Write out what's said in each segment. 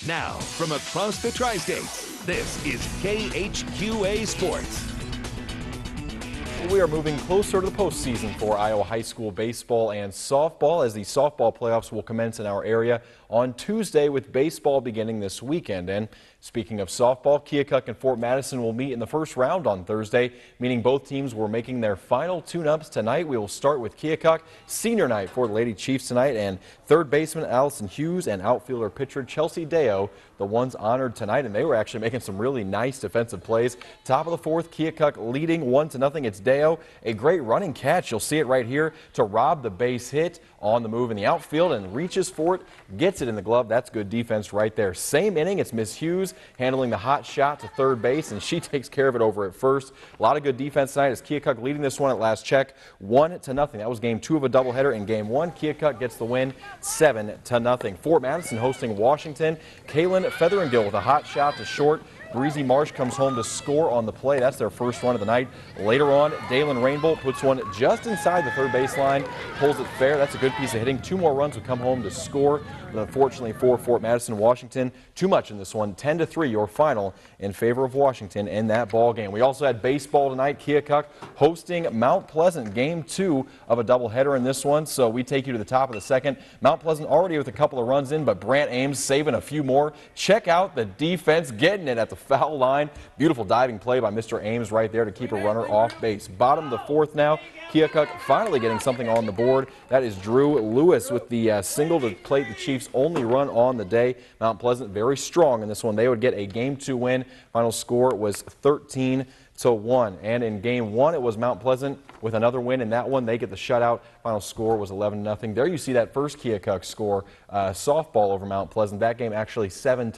Now, from across the Tri-States, this is KHQA Sports. We are moving closer to the postseason for Iowa High School baseball and softball, as the softball playoffs will commence in our area on Tuesday, with baseball beginning this weekend. And speaking of softball, Keokuk and Fort Madison will meet in the first round on Thursday, meaning both teams were making their final tune-ups tonight. We will start with Keokuk, senior night for the Lady Chiefs tonight, and third baseman Allison Hughes and outfielder pitcher Chelsea Deo, the ones honored tonight, and they were actually making some really nice defensive plays. Top of the fourth, Keokuk leading 1-0. It's Deo, a great running catch. You'll see it right here to rob the base hit on the move in the outfield and reaches for it, gets it in the glove. That's good defense right there. Same inning, it's Miss Hughes handling the hot shot to third base, and she takes care of it over at first. A lot of good defense tonight as Keokuk leading this one at last check 1-0. That was game 2 of a doubleheader. In game 1, Keokuk gets the win 7-0. Fort Madison hosting Washington. Kaylin Featheringgill with a hot shot to short. Breezy Marsh comes home to score on the play. That's their first run of the night. Later on, Dalen Rainbolt puts one just inside the third baseline, pulls it fair. That's a good piece of hitting. 2 more runs would come home to score. But unfortunately for Fort Madison, Washington, too much in this one. 10-3, your final in favor of Washington in that ball game. We also had baseball tonight. Keokuk hosting Mount Pleasant, game 2 of a doubleheader in this one. So we take you to the top of the second. Mount Pleasant already with a couple of runs in, but Brant Ames saving a few more. Check out the defense getting it at the foul line. Beautiful diving play by Mr. Ames right there to keep a runner off base. Bottom of the fourth now. Keokuk finally getting something on the board. That is Drew Lewis with the single to plate the Chiefs' only run on the day. Mount Pleasant very strong in this one. They would get a game 2 win. Final score was 13-1. And in game 1, it was Mount Pleasant with another win. In that one, they get the shutout. Final score was 11-0. There you see that first Keokuk score, softball over Mount Pleasant. That game actually 7-0.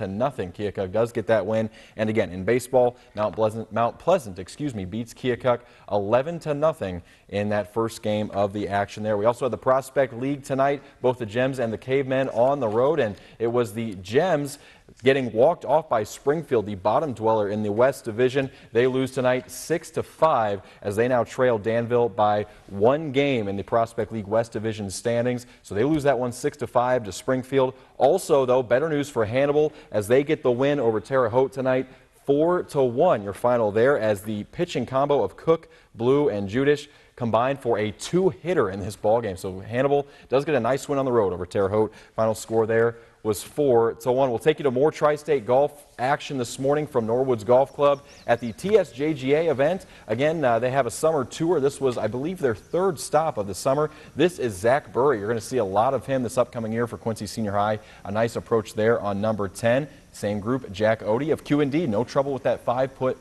Keokuk does get that win. And again, in baseball, Mount Pleasant, beats Keokuk 11-0 in that first game of the action there. We also had the Prospect League tonight, both the Gems and the Cavemen on the road, and it was the Gems getting walked off by Springfield, the bottom dweller in the West Division. They lose tonight 6-5 as they now trail Danville by 1 game in the Prospect League West Division standings. So they lose that one 6-5 to Springfield. Also, though, better news for Hannibal as they get the win over Terre Haute tonight. 4-1 your final there, as the pitching combo of Cook, Blue, and Judish combined for a 2-hitter in this ball game. So Hannibal does get a nice win on the road over Terre Haute. Final score there was 4-1. We'll take you to more Tri-State golf action this morning from Norwoods Golf Club at the TSJGA event. Again, they have a summer tour. This was, I believe, their 3rd stop of the summer. This is Zach Burry. You're going to see a lot of him this upcoming year for Quincy Senior High. A nice approach there on number 10. Same group, Jack Odie of QND. No trouble with that 5-foot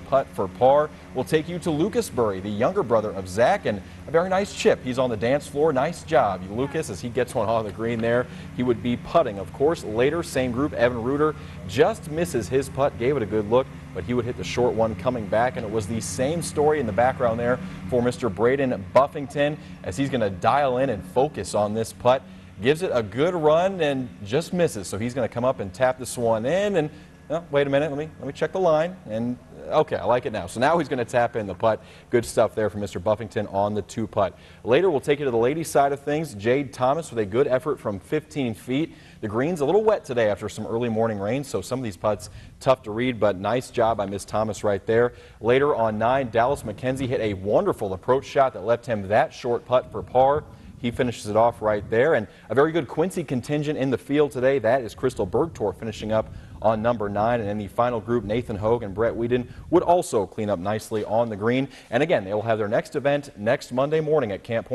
putt for par. We'll take you to Lucas Burry, the younger brother of Zach, and a very nice chip. He's on the dance floor. Nice job, Lucas, as he gets one on the green there. He would be putting, of course. Later, same group, Evan Reuter just misses his putt, gave it a good look, but he would hit the short one coming back, and it was the same story in the background there for Mr. Braden Buffington, as he's going to dial in and focus on this putt. Gives it a good run and just misses, so he's going to come up and tap this one in, and oh, wait a minute, let me check the line, and okay, I like it now. So now he's going to tap in the putt. Good stuff there from Mr. Buffington on the 2-putt. Later, we'll take you to the ladies' side of things. Jade Thomas with a good effort from 15 feet. The green's a little wet today after some early morning rain, so some of these putts tough to read, but nice job by Miss Thomas right there. Later on 9, Dallas McKenzie hit a wonderful approach shot that left him that short putt for par. He finishes it off right there. And a very good Quincy contingent in the field today. That is Crystal Bergtor finishing up on number 9. And in the final group, Nathan Hogue and Brett Whedon would also clean up nicely on the green. And again, they will have their next event next Monday morning at Camp Point.